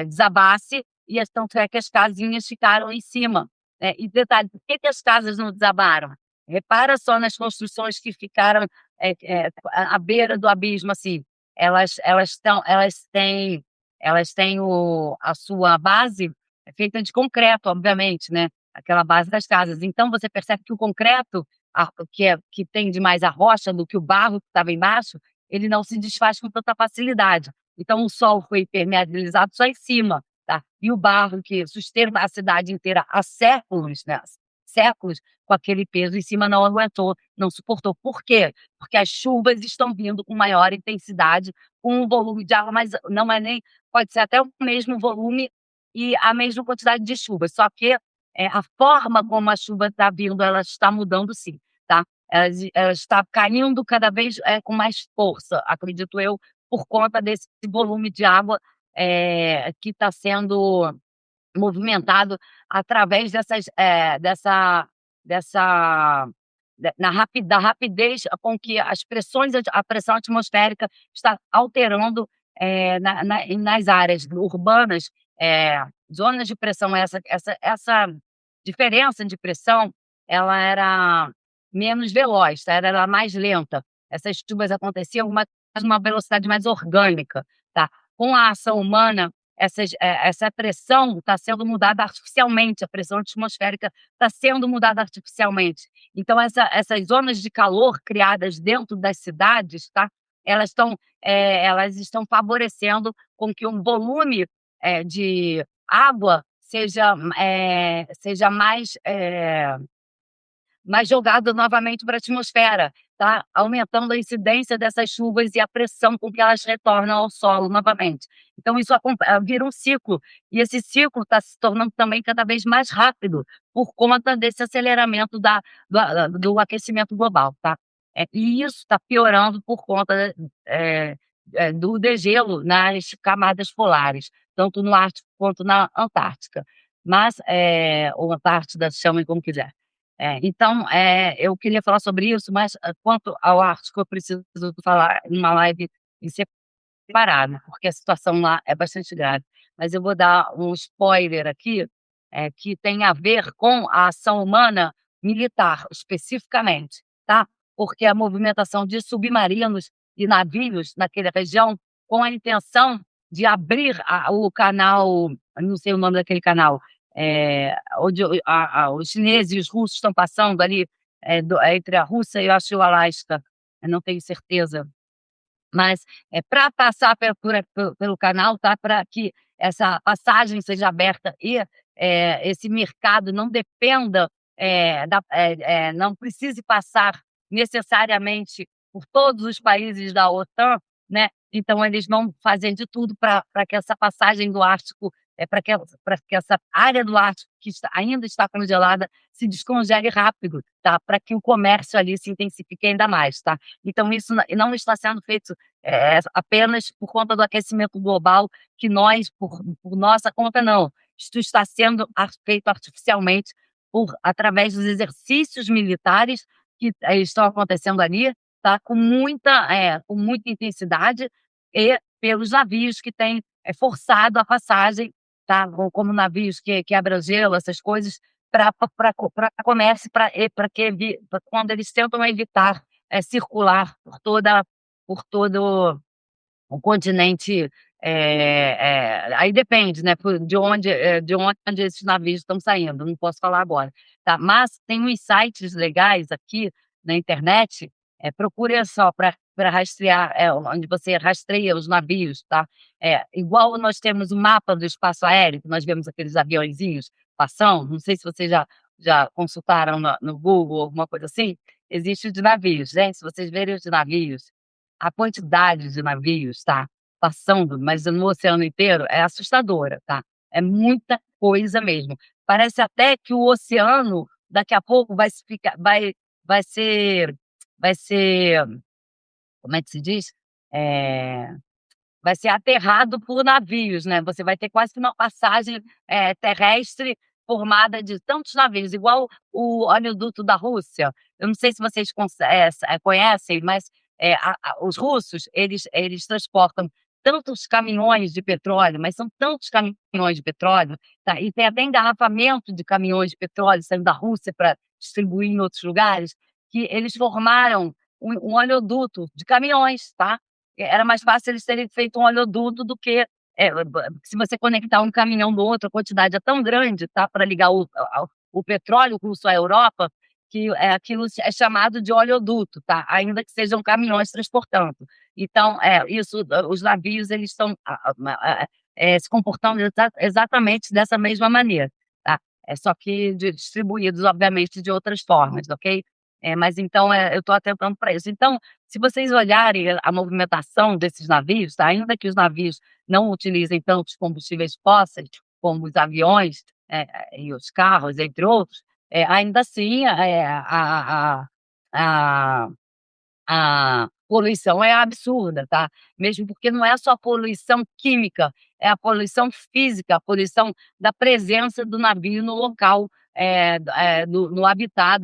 [SPEAKER 1] desabasse, e tanto é que as casinhas ficaram em cima, né. E detalhe, por que que as casas não desabaram? Repara só nas construções que ficaram, à beira do abismo, assim, elas têm a sua base feita de concreto, obviamente, né, aquela base das casas. Então você percebe que o concreto, que tem de mais a rocha do que o barro que estava embaixo, ele não se desfaz com tanta facilidade. Então o solo foi impermeabilizado só em cima, tá. E o barro que sustenta a cidade inteira há séculos, né, séculos, com aquele peso em cima não aguentou, não suportou. Por quê? Porque as chuvas estão vindo com maior intensidade, com um volume de água, mas não é nem, pode ser até o mesmo volume e a mesma quantidade de chuva, só que, a forma como a chuva está vindo, ela está mudando sim, tá. Ela está caindo cada vez, com mais força, acredito eu, por conta desse volume de água, que está sendo movimentado através dessa da rapidez com que a pressão atmosférica está alterando, nas áreas urbanas, zonas de pressão, essa diferença de pressão, ela era menos veloz, tá, ela era mais lenta. Essas chuvas aconteciam uma velocidade mais orgânica, tá. Com a ação humana, essa pressão está sendo mudada artificialmente, a pressão atmosférica está sendo mudada artificialmente. Então essas zonas de calor criadas dentro das cidades, tá, elas estão favorecendo com que um volume, de água seja mais jogado novamente para a atmosfera, tá, aumentando a incidência dessas chuvas e a pressão com que elas retornam ao solo novamente. Então isso vira um ciclo, e esse ciclo está se tornando também cada vez mais rápido, por conta desse aceleramento do aquecimento global, tá. E isso está piorando por conta, do degelo nas camadas polares, tanto no Ártico quanto na Antártica. Mas, ou Antártida, chamem como quiser. Então, eu queria falar sobre isso, mas, quanto ao Ártico, eu preciso falar em uma live em separada, porque a situação lá é bastante grave. Mas eu vou dar um spoiler aqui, que tem a ver com a ação humana militar, especificamente, tá? Porque a movimentação de submarinos e navios naquela região, com a intenção de abrir o canal, não sei o nome daquele canal, onde os chineses e os russos estão passando ali, entre a Rússia e eu acho o Alasca, eu não tenho certeza. Mas, para passar pelo canal, tá, para que essa passagem seja aberta e, esse mercado não dependa, não precise passar necessariamente por todos os países da OTAN, né, então eles vão fazer de tudo para que essa passagem do Ártico, para que essa área do Ártico que ainda está congelada se descongele rápido, tá, para que o comércio ali se intensifique ainda mais, tá. Então isso não está sendo feito apenas por conta do aquecimento global, que nós, por nossa conta, não. Isto está sendo feito artificialmente através dos exercícios militares que estão acontecendo ali, tá, com muita intensidade, e pelos navios que têm forçado a passagem, tá, como navios que quebra gelo, essas coisas, para comércio, para quando eles tentam evitar circular por todo o continente, aí depende, né, de onde esses navios estão saindo, não posso falar agora, tá. Mas tem uns sites legais aqui na internet, procure só para rastrear, onde você rastreia os navios, tá. Igual nós temos o mapa do espaço aéreo, que nós vemos aqueles aviõezinhos passando, não sei se vocês já consultaram no Google, alguma coisa assim, existe o de navios, gente, se vocês verem os de navios, a quantidade de navios, tá, passando, mas no oceano inteiro, é assustadora, tá. É muita coisa mesmo. Parece até que o oceano, daqui a pouco, vai ser vai ser como é que se diz? Eh Vai ser aterrado por navios, né, você vai ter quase que uma passagem, terrestre formada de tantos navios, igual o oleoduto da Rússia. Eu não sei se vocês conhecem, mas, os russos, eles transportam tantos caminhões de petróleo, mas são tantos caminhões de petróleo, tá, e tem até engarrafamento de caminhões de petróleo saindo da Rússia para distribuir em outros lugares, que eles formaram um oleoduto de caminhões, tá. Era mais fácil eles terem feito um oleoduto do que, se você conectar um caminhão do outro, a quantidade é tão grande, tá, para ligar o petróleo russo à Europa, que aquilo é chamado de oleoduto, tá, ainda que sejam caminhões transportando. Então, os navios, eles estão se comportando exatamente dessa mesma maneira, tá. Só que distribuídos, obviamente, de outras formas, ok? Mas então, eu estou atentando para isso. Então, se vocês olharem a movimentação desses navios, tá, ainda que os navios não utilizem tantos combustíveis fósseis como os aviões, e os carros, entre outros, ainda assim, a a poluição é absurda, tá. Mesmo porque não é só a poluição química, é a poluição física, a poluição da presença do navio no local, no habitat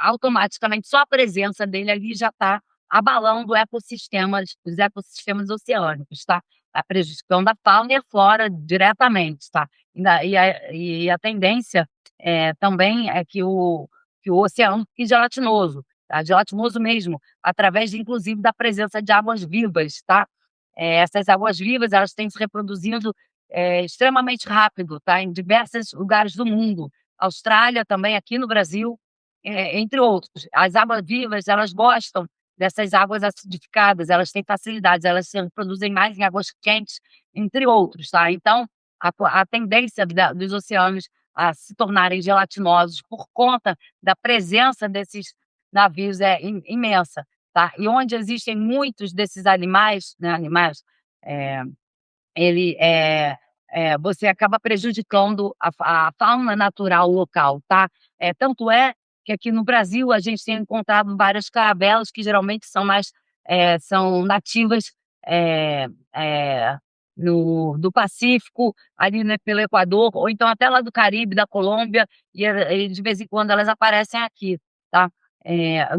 [SPEAKER 1] automaticamente só a presença dele ali já está abalando os ecossistemas oceânicos, tá. Tá prejudicando a fauna e a flora diretamente, tá. E a tendência, também é que o oceano fique gelatinoso, tá, gelatinoso mesmo, através inclusive da presença de águas vivas, tá. Essas águas vivas, elas têm se reproduzindo, extremamente rápido, tá, em diversos lugares do mundo. Austrália também, aqui no Brasil, entre outros. As águas vivas, elas gostam dessas águas acidificadas, elas têm facilidades, elas se reproduzem mais em águas quentes, entre outros, tá. Então, a tendência dos oceanos a se tornarem gelatinosos por conta da presença desses navios é imensa, tá. E onde existem muitos desses animais, né, eh, você acaba prejudicando a fauna natural local, tá. Tanto é que aqui no Brasil a gente tem encontrado várias caravelas que geralmente são nativas, eh eh, do Pacífico, ali, né, pelo Equador, ou então até lá do Caribe, da Colômbia, e de vez em quando elas aparecem aqui, tá.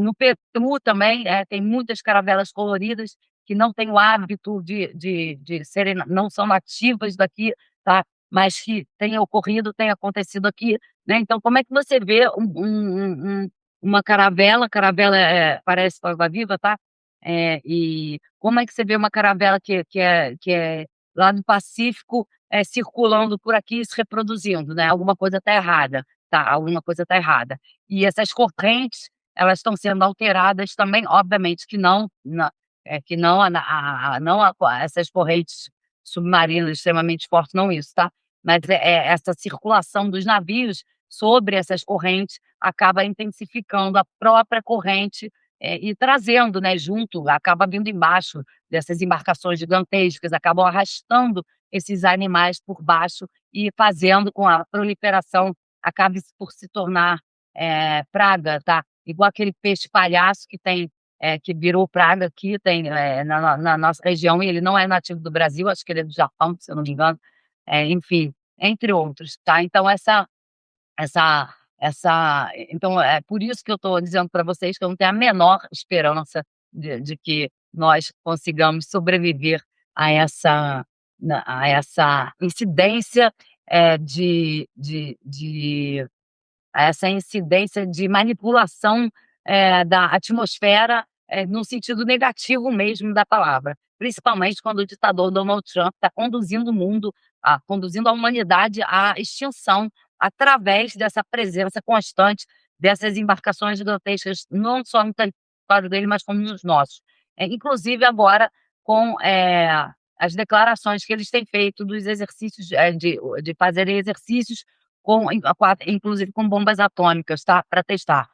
[SPEAKER 1] No Peru também, tem muitas caravelas coloridas que não têm o hábito de serem, não são nativas daqui, tá, mas que tem acontecido aqui, né. Então como é que você vê uma caravela, parece água-viva, tá, e como é que você vê uma caravela que é lá no Pacífico, circulando por aqui e se reproduzindo, né, alguma coisa está errada, tá, alguma coisa está errada. E essas correntes elas estão sendo alteradas também, obviamente que não que não não essas correntes submarinas extremamente fortes, não isso, tá? Mas essa circulação dos navios sobre essas correntes acaba intensificando a própria corrente, e trazendo, né, junto, acaba vindo embaixo dessas embarcações gigantescas, acabam arrastando esses animais por baixo e fazendo com a proliferação acabe por se tornar, praga, tá? Igual aquele peixe palhaço que tem, que virou praga aqui, tem, na nossa região, e ele não é nativo do Brasil, acho que ele é do Japão, se eu não me engano, enfim, entre outros, tá? Então então é por isso que eu estou dizendo para vocês que eu não tenho a menor esperança de que nós consigamos sobreviver a essa incidência, a essa incidência de manipulação, da atmosfera, no sentido negativo mesmo da palavra, principalmente quando o ditador Donald Trump está conduzindo o mundo, conduzindo a humanidade à extinção através dessa presença constante dessas embarcações gigantescas, não só no território dele, mas como nos nossos. Inclusive agora com, as declarações que eles têm feito dos exercícios, de fazerem exercícios inclusive com bombas atômicas, tá, para testar.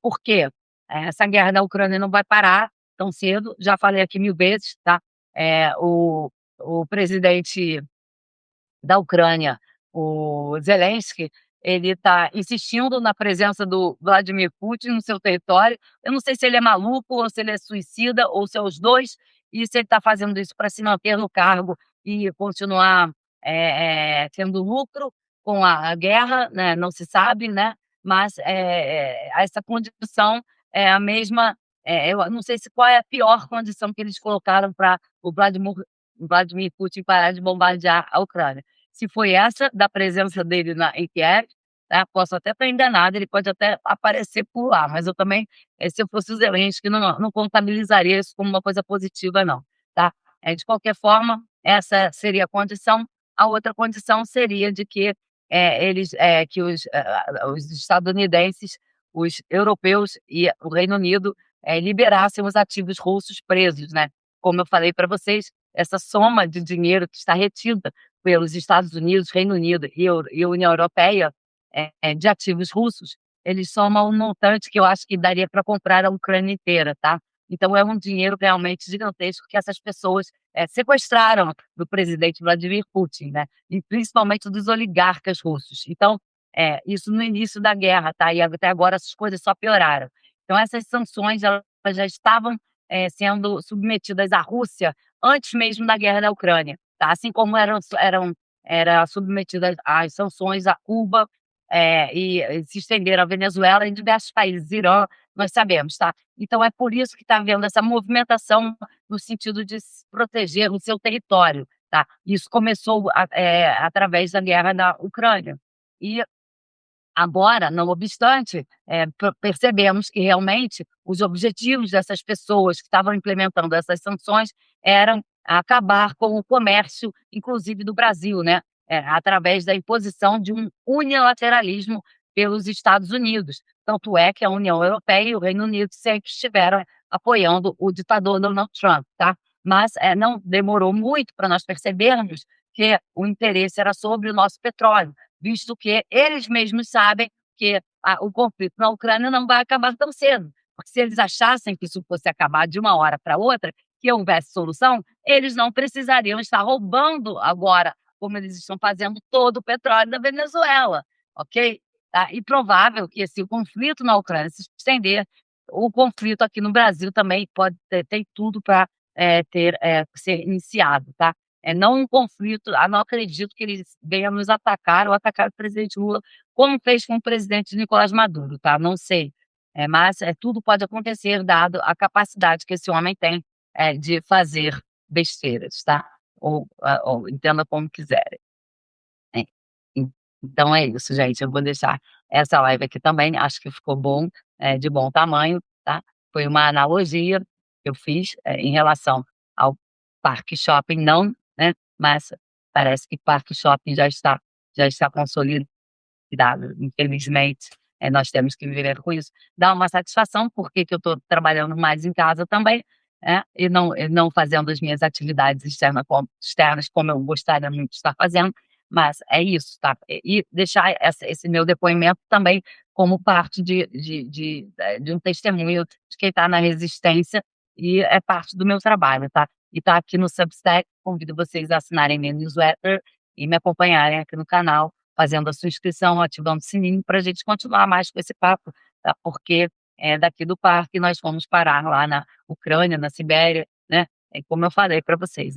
[SPEAKER 1] Por quê? Essa guerra da Ucrânia não vai parar tão cedo, já falei aqui 1000 vezes, tá. O presidente da Ucrânia, o Zelensky, ele está insistindo na presença do Vladimir Putin no seu território. Eu não sei se ele é maluco ou se ele é suicida ou se é os 2, e se ele está fazendo isso para se manter no cargo e continuar, tendo lucro com a guerra, né, não se sabe, né, mas, essa condição é a mesma, eu não sei se qual é a pior condição que eles colocaram para o Vladimir Putin parar de bombardear a Ucrânia. Se foi essa da presença dele em Kiev, tá, posso até estar enganada, ele pode até aparecer por lá, mas eu também, se eu fosse o Zelensky, não contabilizaria isso como uma coisa positiva não, tá. De qualquer forma, essa seria a condição. A outra condição seria de que, que os estadunidenses, os europeus e o Reino Unido, liberassem os ativos russos presos, né. Como eu falei para vocês, essa soma de dinheiro que está retida pelos Estados Unidos, Reino Unido e União Europeia, de ativos russos, eles somam um montante que eu acho que daria para comprar a Ucrânia inteira, tá. Então é um dinheiro realmente gigantesco que essas pessoas, sequestraram do presidente Vladimir Putin, né, e principalmente dos oligarcas russos. Então, isso no início da guerra, tá, e até agora essas coisas só pioraram. Então essas sanções, elas já estavam, sendo submetidas à Rússia antes mesmo da guerra da Ucrânia, tá, assim como era submetidas às sanções a Cuba, e se estenderam à Venezuela e diversos países, Irã, nós sabemos, tá. Então é por isso que está havendo essa movimentação no sentido de se proteger o seu território, tá. Isso começou através da guerra da Ucrânia. E agora, não obstante, percebemos que realmente os objetivos dessas pessoas que estavam implementando essas sanções eram acabar com o comércio, inclusive do Brasil, né, através da imposição de um unilateralismo pelos Estados Unidos. Tanto é que a União Europeia e o Reino Unido sempre estiveram apoiando o ditador Donald Trump, tá? Mas não demorou muito para nós percebermos que o interesse era sobre o nosso petróleo, visto que eles mesmos sabem que o conflito na Ucrânia não vai acabar tão cedo, porque se eles achassem que isso fosse acabar de uma hora para outra, que houvesse solução, eles não precisariam estar roubando agora, como eles estão fazendo, todo o petróleo da Venezuela, ok? Tá? E provável que se o conflito na Ucrânia se estender, o conflito aqui no Brasil também pode tem tudo para ser iniciado, tá? Não um conflito, não acredito que eles venham nos atacar ou atacar o presidente Lula, como fez com o presidente Nicolás Maduro, tá, não sei. Mas, tudo pode acontecer dado a capacidade que esse homem tem, de fazer besteiras, tá. Ou entenda como quiserem. É. En então é isso, gente, eu vou deixar essa live aqui também, acho que ficou bom, de bom tamanho, tá. Foi uma analogia que eu fiz, em relação ao parque shopping, não, né, mas parece que parque shopping já está consolidado, infelizmente, nós temos que viver com isso. Dá uma satisfação, porque que eu estou trabalhando mais em casa também, e não fazendo as minhas atividades externas como eu gostaria muito de estar fazendo, mas é isso, tá? E deixar esse meu depoimento também como parte de um testemunho de quem está na resistência e é parte do meu trabalho, tá? E tá aqui no Substack, convido vocês a assinarem minha newsletter e me acompanharem aqui no canal, fazendo a sua inscrição, ativando o sininho para a gente continuar mais com esse papo, tá? Porque é daqui do parque nós fomos parar lá na Ucrânia, na Sibéria, né? Como eu falei para vocês,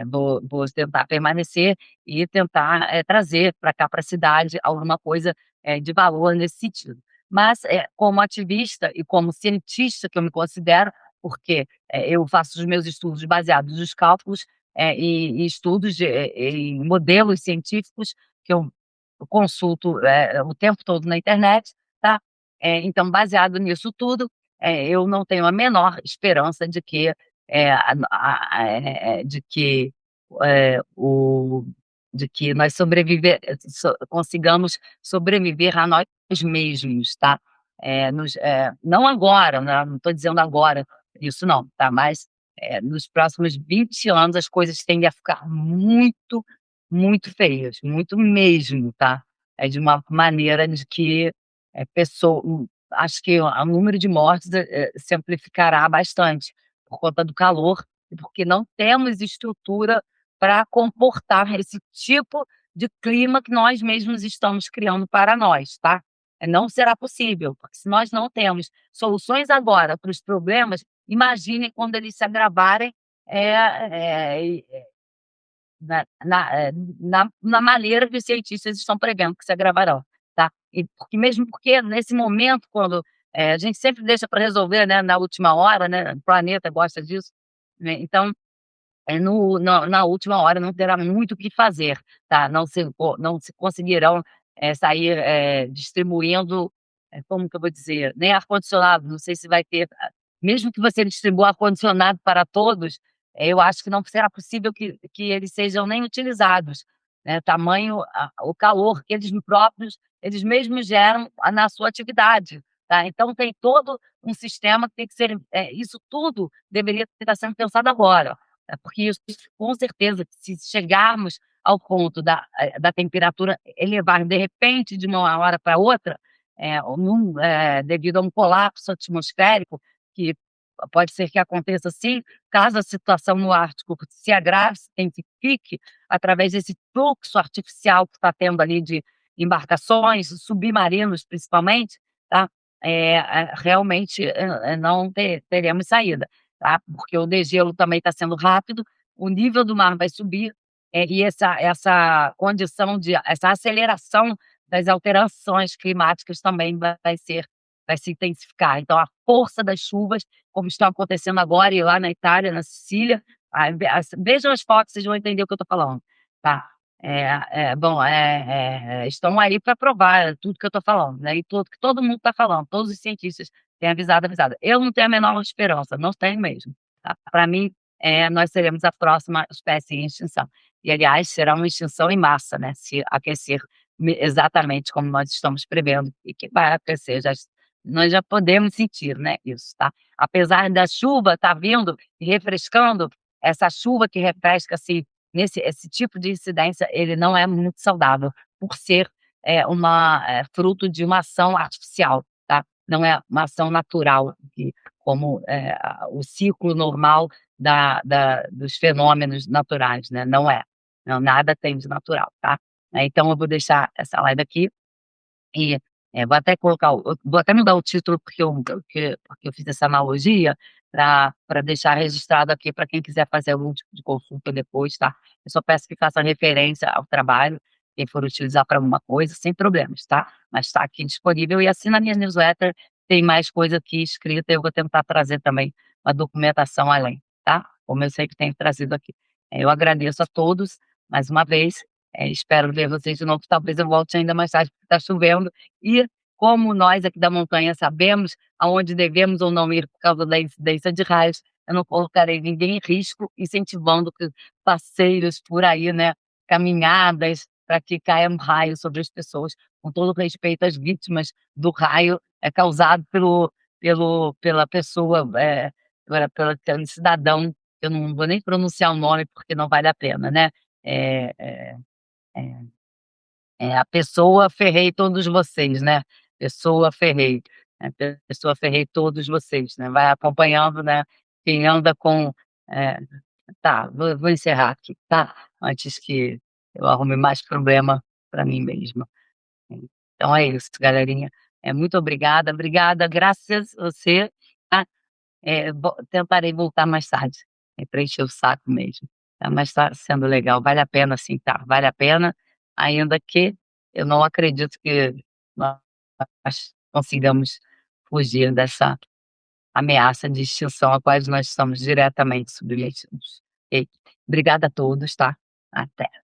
[SPEAKER 1] vou tentar permanecer e tentar trazer para cá, para a cidade, alguma coisa de valor nesse sentido. Mas, como ativista e como cientista que eu me considero, porque eu faço os meus estudos baseados nos cálculos e estudos em modelos científicos que eu consulto o tempo todo na internet, tá? Então, baseado nisso tudo, eu não tenho a menor esperança de que, de que o de que nós consigamos sobreviver a nós mesmos, tá? Não agora, né, não estou dizendo agora isso não, tá? Mas, nos próximos 20 anos as coisas tendem a ficar muito, muito feias, muito mesmo, tá? De uma maneira de que, acho que o número de mortes, se amplificará bastante por conta do calor e porque não temos estrutura para comportar esse tipo de clima que nós mesmos estamos criando para nós, tá? Não será possível, porque se nós não temos soluções agora para os problemas, imaginem quando eles se agravarem, na maneira que os cientistas estão prevendo que se agravarão, tá? E porque nesse momento, quando a gente sempre deixa para resolver, né, na última hora, né, o planeta gosta disso, né, então na última hora não terá muito o que fazer, tá? Não se conseguirão, sair, distribuindo, como que eu vou dizer, nem ar-condicionado, não sei se vai ter mesmo que você distribua ar-condicionado para todos, eu acho que não será possível que eles sejam nem utilizados, né, tamanho o calor que eles mesmos geram na sua atividade, tá? Então tem todo um sistema que tem que ser isso tudo deveria estar sendo pensado agora. Porque isso, com certeza, se chegarmos ao ponto da temperatura elevar de repente de uma hora para outra, devido a um colapso atmosférico, que pode ser que aconteça sim, caso a situação no Ártico se agrave, se intensifique, através desse fluxo artificial que está tendo ali de embarcações, submarinos principalmente, tá? Realmente não teremos saída, tá? Porque o degelo também está sendo rápido, o nível do mar vai subir, e essa aceleração das alterações climáticas também vai se intensificar. Então, a força das chuvas, como estão acontecendo agora e lá na Itália, na Sicília, vejam as fotos, vocês vão entender o que eu estou falando, tá? Bom, estão aí para provar tudo que eu estou falando, né? E tudo que todo mundo está falando, todos os cientistas têm avisado. Eu não tenho a menor esperança, não tenho mesmo. Tá? Para mim, nós seremos a próxima espécie em extinção. E, aliás, será uma extinção em massa, né? Se aquecer exatamente como nós estamos prevendo, e que vai aquecer, nós já podemos sentir, né, isso, tá? Apesar da chuva estar vindo e refrescando, essa chuva que refresca, assim, esse tipo de incidência, ele não é muito saudável, por ser fruto de uma ação artificial, tá? Não é uma ação natural, como o ciclo normal dos fenômenos naturais, né? Não é. Não, nada tem de natural, tá? Então eu vou deixar essa live aqui e vou até mudar o título porque eu fiz essa analogia para deixar registrado aqui para quem quiser fazer algum tipo de consulta depois, tá? Eu só peço que faça referência ao trabalho, quem for utilizar para alguma coisa, sem problemas, tá? Mas está aqui disponível e assina a minha newsletter, tem mais coisa aqui escrita, eu vou tentar trazer também uma documentação além, tá? Como eu sempre tenho trazido aqui. Eu agradeço a todos, mais uma vez, espero ver vocês de novo, talvez eu volte ainda mais tarde, porque está chovendo, e como nós aqui da montanha sabemos aonde devemos ou não ir por causa da incidência de raios, eu não colocarei ninguém em risco, incentivando que passeios por aí, né, caminhadas, para que caia um raio sobre as pessoas, com todo respeito às vítimas do raio causado pela pessoa, pelo cidadão, eu não vou nem pronunciar o nome porque não vale a pena, né? É, é, é, é a Pessoa Ferrei todos vocês, né? Pessoa Ferrei, Pessoa Ferrei todos vocês, né? Vai acompanhando, né? Quem anda com. é, tá, vou encerrar aqui, tá? Antes que eu arrume mais problema para mim mesma. Então é isso, galerinha. Muito obrigada, obrigada, graças a você. Tá? Tentarei voltar mais tarde, para encher o saco mesmo. Tá? Mas está sendo legal, vale a pena sim, tá? Vale a pena, ainda que eu não acredito que nós consigamos fugir dessa ameaça de extinção a qual nós estamos diretamente submetidos. Ok? Obrigada a todos, tá? Até.